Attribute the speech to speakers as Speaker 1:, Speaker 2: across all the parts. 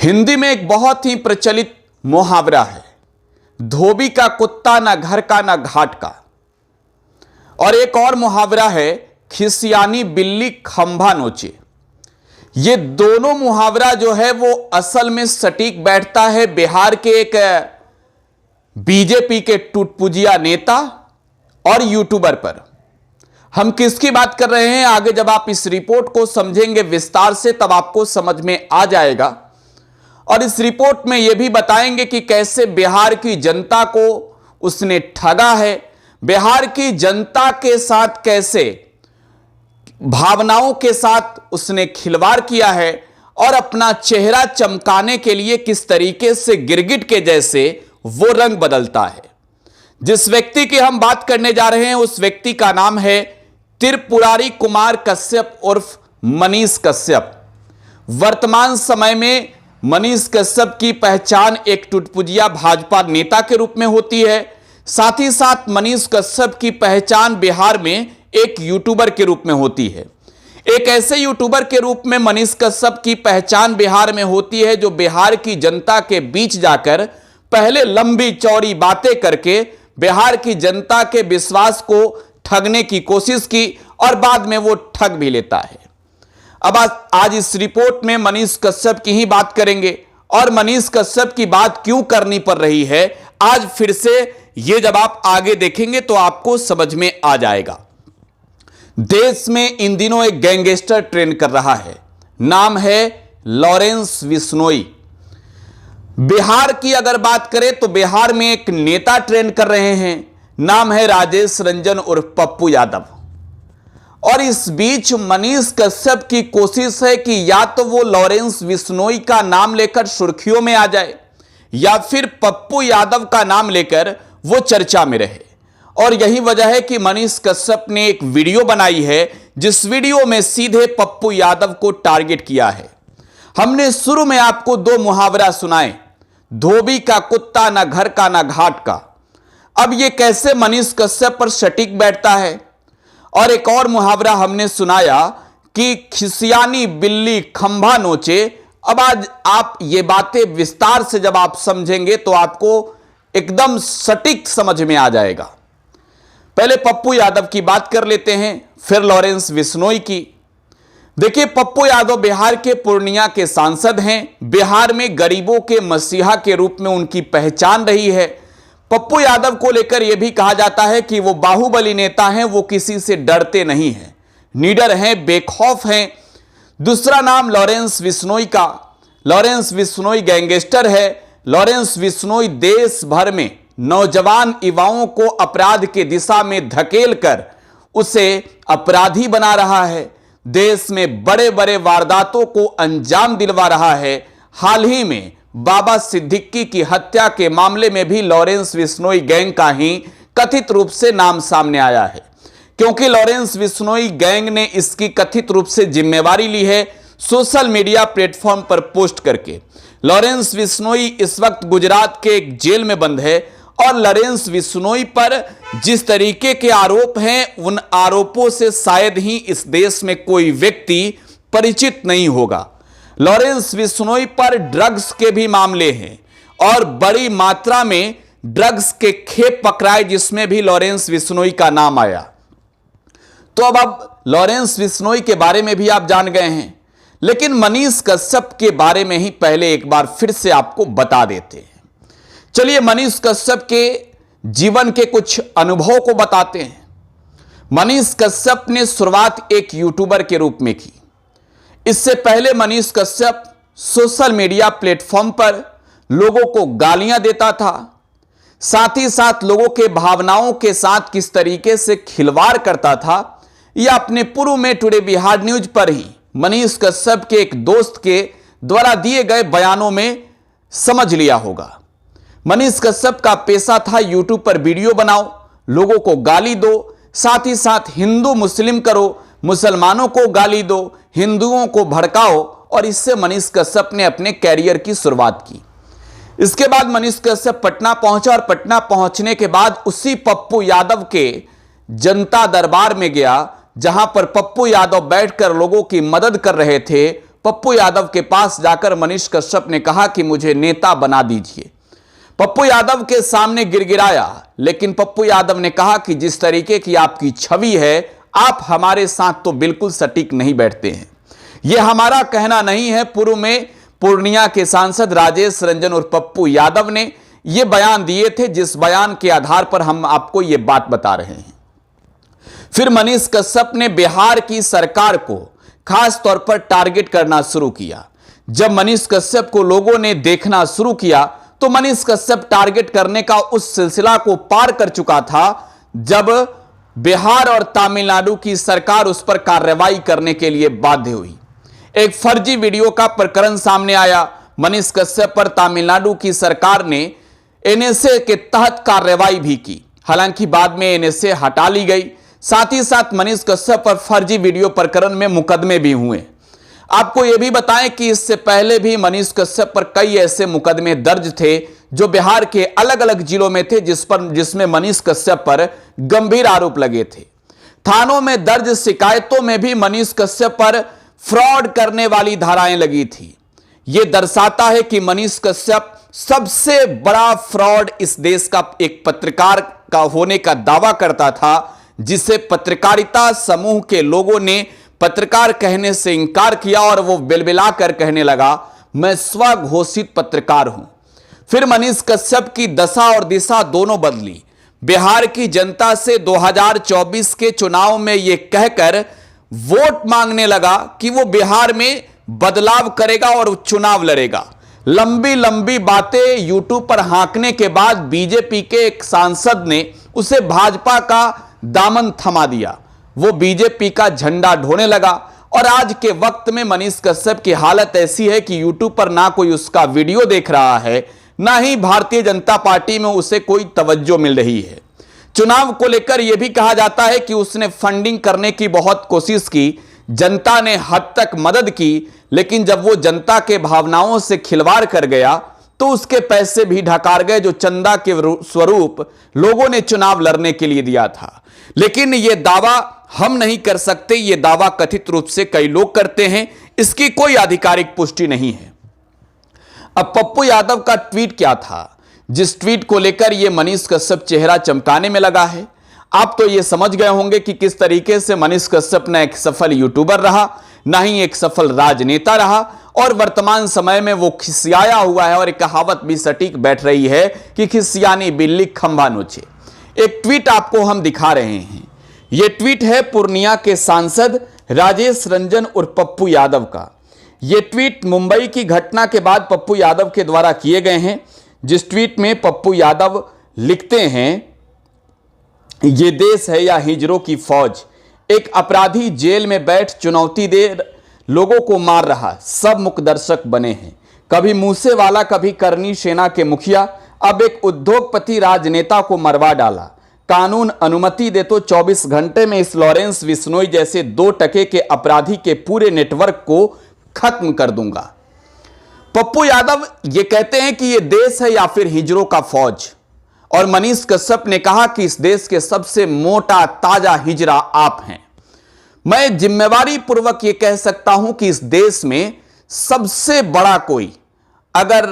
Speaker 1: हिंदी में एक बहुत ही प्रचलित मुहावरा है, धोबी का कुत्ता ना घर का ना घाट का। और एक और मुहावरा है, खिसियानी बिल्ली खंभा नोचे। ये दोनों मुहावरा जो है वो असल में सटीक बैठता है बिहार के एक बीजेपी के टुटपुजिया नेता और यूट्यूबर पर। हम किसकी बात कर रहे हैं, आगे जब आप इस रिपोर्ट को समझेंगे विस्तार से तब आपको समझ में आ जाएगा। और इस रिपोर्ट में यह भी बताएंगे कि कैसे बिहार की जनता को उसने ठगा है, बिहार की जनता के साथ कैसे भावनाओं के साथ उसने खिलवाड़ किया है और अपना चेहरा चमकाने के लिए किस तरीके से गिरगिट के जैसे वो रंग बदलता है। जिस व्यक्ति की हम बात करने जा रहे हैं उस व्यक्ति का नाम है त्रिपुरारी कुमार कश्यप उर्फ मनीष कश्यप। वर्तमान समय में मनीष कश्यप की पहचान एक टुटपुजिया भाजपा नेता के रूप में होती है। साथ ही साथ मनीष कश्यप की पहचान बिहार में एक यूट्यूबर के रूप में होती है। एक ऐसे यूट्यूबर के रूप में मनीष कश्यप की पहचान बिहार में होती है जो बिहार की जनता के बीच जाकर पहले लंबी चौड़ी बातें करके बिहार की जनता के विश्वास को ठगने की कोशिश की और बाद में वो ठग भी लेता है। अब आज इस रिपोर्ट में मनीष कश्यप की ही बात करेंगे और मनीष कश्यप की बात क्यों करनी पड़ रही है आज फिर से ये जब आप आगे देखेंगे तो आपको समझ में आ जाएगा। देश में इन दिनों एक गैंगस्टर ट्रेंड कर रहा है, नाम है लॉरेंस बिश्नोई। बिहार की अगर बात करें तो बिहार में एक नेता ट्रेंड कर रहे हैं, नाम है राजेश रंजन उर्फ पप्पू यादव। और इस बीच मनीष कश्यप की कोशिश है कि या तो वो लॉरेंस बिश्नोई का नाम लेकर सुर्खियों में आ जाए या फिर पप्पू यादव का नाम लेकर वो चर्चा में रहे। और यही वजह है कि मनीष कश्यप ने एक वीडियो बनाई है जिस वीडियो में सीधे पप्पू यादव को टारगेट किया है। हमने शुरू में आपको दो मुहावरा सुनाए, धोबी का कुत्ता ना घर का ना घाट का। अब ये कैसे मनीष कश्यप पर सटीक बैठता है। और एक और मुहावरा हमने सुनाया कि खिसियानी बिल्ली खंभा नोचे। अब आज आप ये बातें विस्तार से जब आप समझेंगे तो आपको एकदम सटीक समझ में आ जाएगा। पहले पप्पू यादव की बात कर लेते हैं, फिर लॉरेंस बिश्नोई की। देखिए, पप्पू यादव बिहार के पूर्णिया के सांसद हैं। बिहार में गरीबों के मसीहा के रूप में उनकी पहचान रही है। पप्पू यादव को लेकर यह भी कहा जाता है कि वो बाहुबली नेता हैं, वो किसी से डरते नहीं हैं, निडर हैं, बेखौफ हैं। दूसरा नाम लॉरेंस बिश्नोई का। लॉरेंस बिश्नोई गैंगस्टर है। लॉरेंस बिश्नोई देश भर में नौजवान युवाओं को अपराध के दिशा में धकेल कर उसे अपराधी बना रहा है। देश में बड़े बड़े वारदातों को अंजाम दिलवा रहा है। हाल ही में बाबा सिद्दीकी की हत्या के मामले में भी लॉरेंस बिश्नोई गैंग का ही कथित रूप से नाम सामने आया है, क्योंकि लॉरेंस बिश्नोई गैंग ने इसकी कथित रूप से जिम्मेवारी ली है सोशल मीडिया प्लेटफॉर्म पर पोस्ट करके। लॉरेंस बिश्नोई इस वक्त गुजरात के एक जेल में बंद है और लॉरेंस बिश्नोई पर जिस तरीके के आरोप हैं उन आरोपों से शायद ही इस देश में कोई व्यक्ति परिचित नहीं होगा। लॉरेंस बिश्नोई पर ड्रग्स के भी मामले हैं और बड़ी मात्रा में ड्रग्स के खेप पकड़ाए जिसमें भी लॉरेंस बिश्नोई का नाम आया। तो अब लॉरेंस बिश्नोई के बारे में भी आप जान गए हैं, लेकिन मनीष कश्यप के बारे में ही पहले एक बार फिर से आपको बता देते हैं। चलिए मनीष कश्यप के जीवन के कुछ अनुभवों को बताते हैं। मनीष कश्यप ने शुरुआत एक यूट्यूबर के रूप में की। इससे पहले Manish Kashyap social media platform पर लोगों को गालियां देता था, साथ ही साथ लोगों के भावनाओं के साथ किस तरीके से खिलवाड़ करता था यह अपने पूर्व में टुडे बिहार न्यूज पर ही मनीष कश्यप के एक दोस्त के द्वारा दिए गए बयानों में समझ लिया होगा। मनीष कश्यप का पेशा था यूट्यूब पर वीडियो बनाओ, लोगों को गाली दो, साथ ही साथ हिंदू मुस्लिम करो, मुसलमानों को गाली दो, हिंदुओं को भड़काओ। और इससे मनीष कश्यप ने अपने कैरियर की शुरुआत की। इसके बाद मनीष कश्यप पटना पहुंचा और पटना पहुंचने के बाद उसी पप्पू यादव के जनता दरबार में गया, जहां पर पप्पू यादव बैठकर लोगों की मदद कर रहे थे। पप्पू यादव के पास जाकर मनीष कश्यप ने कहा कि मुझे नेता बना दीजिए। पप्पू यादव के सामने गिड़गिड़ाया, लेकिन पप्पू यादव ने कहा कि जिस तरीके की आपकी छवि है, आप हमारे साथ तो बिल्कुल सटीक नहीं बैठते हैं। यह हमारा कहना नहीं है। पूर्व में पूर्णिया के सांसद राजेश रंजन और पप्पू यादव ने यह बयान दिए थे, जिस बयान के आधार पर हम आपको यह बात बता रहे हैं। फिर मनीष कश्यप ने बिहार की सरकार को खास तौर पर टारगेट करना शुरू किया। जब मनीष कश्यप को लोगों ने देखना शुरू किया तो मनीष कश्यप टारगेट करने का उस सिलसिला को पार कर चुका था जब बिहार और तमिलनाडु की सरकार उस पर कार्रवाई करने के लिए बाध्य हुई। एक फर्जी वीडियो का प्रकरण सामने आया। मनीष कश्यप पर तमिलनाडु की सरकार ने एनएसए के तहत कार्रवाई भी की, हालांकि बाद में एनएसए हटा ली गई। साथ ही साथ मनीष कश्यप पर फर्जी वीडियो प्रकरण में मुकदमे भी हुए। आपको यह भी बताएं कि इससे पहले भी मनीष कश्यप पर कई ऐसे मुकदमे दर्ज थे जो बिहार के अलग अलग जिलों में थे, जिसमें मनीष कश्यप पर गंभीर आरोप लगे थे। थानों में दर्ज शिकायतों में भी मनीष कश्यप पर फ्रॉड करने वाली धाराएं लगी थी। यह दर्शाता है कि मनीष कश्यप सबसे बड़ा फ्रॉड इस देश का एक पत्रकार का होने का दावा करता था, जिसे पत्रकारिता समूह के लोगों ने पत्रकार कहने से इंकार किया और वो बिलबिला कर कहने लगा, मैं स्वघोषित पत्रकार हूं। फिर मनीष कश्यप की दशा और दिशा दोनों बदली। बिहार की जनता से 2024 के चुनाव में यह कहकर वोट मांगने लगा कि वो बिहार में बदलाव करेगा और चुनाव लड़ेगा। लंबी लंबी बातें यूट्यूब पर हाँकने के बाद बीजेपी के एक सांसद ने उसे भाजपा का दामन थमा दिया। वो बीजेपी का झंडा ढोने लगा और आज के वक्त में मनीष कश्यप की हालत ऐसी है कि यूट्यूब पर ना कोई उसका वीडियो देख रहा है, ना ही भारतीय जनता पार्टी में उसे कोई तवज्जो मिल रही है। चुनाव को लेकर यह भी कहा जाता है कि उसने फंडिंग करने की बहुत कोशिश की, जनता ने हद तक मदद की, लेकिन जब वो जनता के भावनाओं से खिलवाड़ कर गया तो उसके पैसे भी ढकार गए, जो चंदा के स्वरूप लोगों ने चुनाव लड़ने के लिए दिया था। लेकिन यह दावा हम नहीं कर सकते, यह दावा कथित रूप से कई लोग करते हैं, इसकी कोई आधिकारिक पुष्टि नहीं है। अब पप्पू यादव का ट्वीट क्या था, जिस ट्वीट को लेकर यह मनीष कश्यप चेहरा चमकाने में लगा है। आप तो यह समझ गए होंगे कि किस तरीके से मनीष कश्यप न एक सफल यूट्यूबर रहा, ना ही एक सफल राजनेता रहा, और वर्तमान समय में वो खिसियाया हुआ है। और एक कहावत भी सटीक बैठ रही है कि खिसियानी बिल्ली खंभा नोचे। एक ट्वीट आपको हम दिखा रहे हैं। यह ट्वीट है पूर्णिया के सांसद राजेश रंजन और पप्पू यादव का। यह ट्वीट मुंबई की घटना के बाद पप्पू यादव के द्वारा किए गए हैं, जिस ट्वीट में पप्पू यादव लिखते हैं, यह देश है या हिजरों की फौज, एक अपराधी जेल में बैठ चुनौती दे लोगों को मार रहा, सब मुकदर्शक बने हैं, कभी मूसेवाला कभी करनी सेना के मुखिया, अब एक उद्योगपति राजनेता को मरवा डाला, कानून अनुमति दे तो 24 घंटे में इस लॉरेंस बिश्नोई जैसे 2 टके के अपराधी के पूरे नेटवर्क को खत्म कर दूंगा। पप्पू यादव ये कहते हैं कि ये देश है या फिर हिजरों का फौज, और मनीष कश्यप ने कहा कि इस देश के सबसे मोटा ताजा हिजरा आप हैं। मैं जिम्मेवारी पूर्वक यह कह सकता हूं कि इस देश में सबसे बड़ा कोई अगर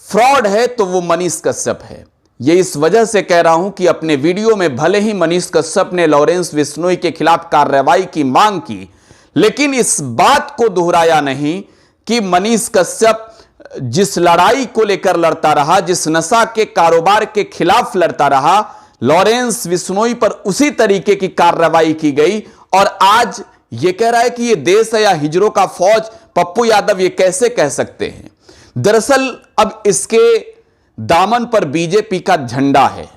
Speaker 1: फ्रॉड है तो वो मनीष कश्यप है। यह इस वजह से कह रहा हूं कि अपने वीडियो में भले ही मनीष कश्यप ने लॉरेंस बिश्नोई के खिलाफ कार्रवाई की मांग की, लेकिन इस बात को दोहराया नहीं कि मनीष कश्यप जिस लड़ाई को लेकर लड़ता रहा, जिस नशा के कारोबार के खिलाफ लड़ता रहा, लॉरेंस बिश्नोई पर उसी तरीके की कार्रवाई की गई। और आज यह कह रहा है कि यह देश है या हिजरों का फौज। पप्पू यादव ये कैसे कह सकते हैं? दरअसल अब इसके दामन पर बीजेपी का झंडा है,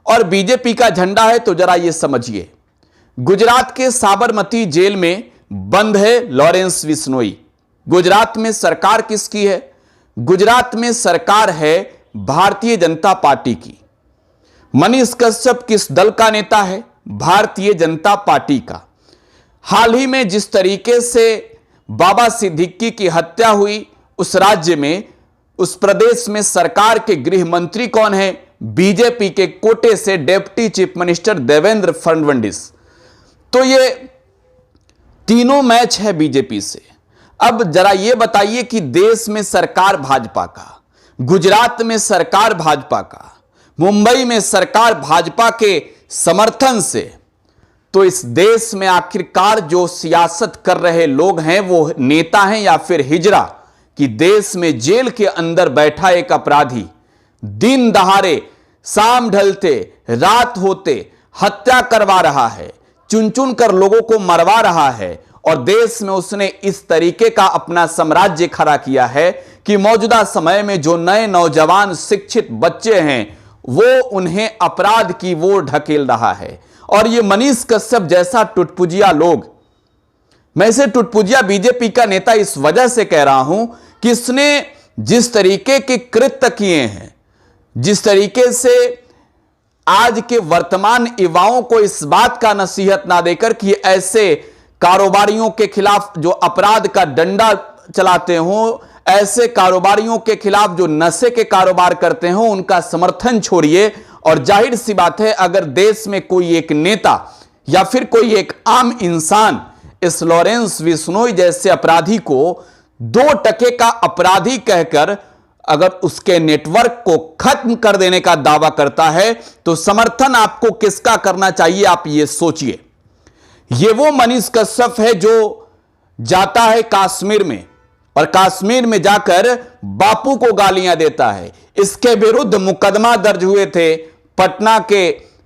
Speaker 1: और बीजेपी का झंडा है तो जरा यह समझिए, गुजरात के साबरमती जेल में बंद है लॉरेंस बिश्नोई। गुजरात में सरकार किसकी है? गुजरात में सरकार है भारतीय जनता पार्टी की। मनीष कश्यप किस दल का नेता है? भारतीय जनता पार्टी का। हाल ही में जिस तरीके से बाबा सिद्दीकी की हत्या हुई, उस राज्य में, उस प्रदेश में सरकार के गृह मंत्री कौन है? बीजेपी के कोटे से deputy chief minister Devendra Fadnavis. तो ये तीनों मैच है बीजेपी से। अब जरा यह बताइए कि देश में सरकार भाजपा का, गुजरात में सरकार भाजपा का, मुंबई में सरकार भाजपा के समर्थन से, तो इस देश में आखिरकार जो सियासत कर रहे लोग हैं वो नेता हैं या फिर हिजड़ा, कि देश में जेल के अंदर बैठा एक अपराधी दिन दहाड़े, शाम ढलते रात होते हत्या करवा रहा है, चुन चुन कर लोगों को मरवा रहा है, और देश में उसने इस तरीके का अपना साम्राज्य खड़ा किया है कि मौजूदा समय में जो नए नौजवान शिक्षित बच्चे हैं वो उन्हें अपराध की ओर ढकेल रहा है। और ये मनीष कश्यप जैसा टुटपुजिया लोग, मैं इसे टुटपुजिया बीजेपी का नेता इस वजह से कह रहा हूं कि इसने जिस तरीके के कृत्य किए हैं, जिस तरीके से आज के वर्तमान युवाओं को इस बात का नसीहत ना देकर कि ऐसे कारोबारियों के खिलाफ जो अपराध का डंडा चलाते हो, ऐसे कारोबारियों के खिलाफ जो नशे के कारोबार करते हो, उनका समर्थन छोड़िए। और जाहिर सी बात है, अगर देश में कोई एक नेता या फिर कोई एक आम इंसान इस लॉरेंस बिश्नोई जैसे अपराधी को 2% का अपराधी कहकर अगर उसके नेटवर्क को खत्म कर देने का दावा करता है, तो समर्थन आपको किसका करना चाहिए, आप यह सोचिए। यह वो मनीष कश्यप है जो जाता है कश्मीर में और कश्मीर में जाकर बापू को गालियां देता है। इसके विरुद्ध मुकदमा दर्ज हुए थे पटना के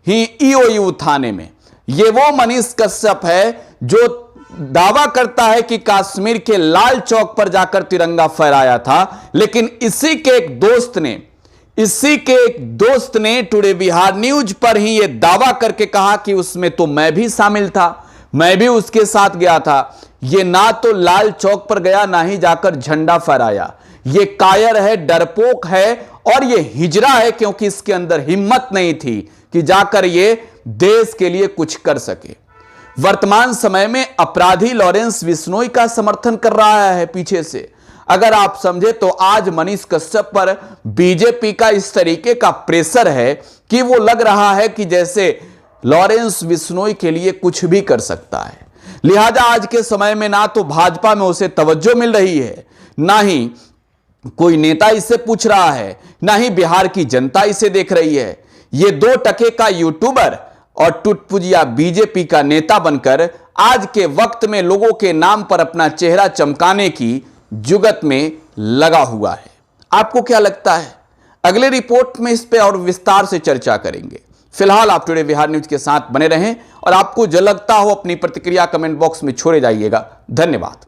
Speaker 1: ही ईओयू थाने में। यह वो मनीष कश्यप है जो दावा करता है कि कश्मीर के लाल चौक पर जाकर तिरंगा फहराया था, लेकिन इसी के एक दोस्त ने टुडे बिहार न्यूज पर ही यह दावा करके कहा कि उसमें तो मैं भी शामिल था, मैं भी उसके साथ गया था। यह ना तो लाल चौक पर गया, ना ही जाकर झंडा फहराया। यह कायर है, डरपोक है और यह हिजड़ा है, क्योंकि इसके अंदर हिम्मत नहीं थी कि जाकर यह देश के लिए कुछ कर सके। वर्तमान समय में अपराधी लॉरेंस बिश्नोई का समर्थन कर रहा है पीछे से। अगर आप समझे तो आज मनीष कश्यप पर बीजेपी का इस तरीके का प्रेशर है कि वो लग रहा है कि जैसे लॉरेंस बिश्नोई के लिए कुछ भी कर सकता है। लिहाजा आज के समय में ना तो भाजपा में उसे तवज्जो मिल रही है, ना ही कोई नेता इसे पूछ रहा है, ना ही बिहार की जनता इसे देख रही है। ये 2% का यूट्यूबर और टुटपुजिया बीजेपी का नेता बनकर आज के वक्त में लोगों के नाम पर अपना चेहरा चमकाने की जुगत में लगा हुआ है। आपको क्या लगता है? अगले रिपोर्ट में इस पे और विस्तार से चर्चा करेंगे। फिलहाल आप टुडे बिहार न्यूज के साथ बने रहें और आपको जो लगता हो अपनी प्रतिक्रिया कमेंट बॉक्स में छोड़े जाइएगा। धन्यवाद।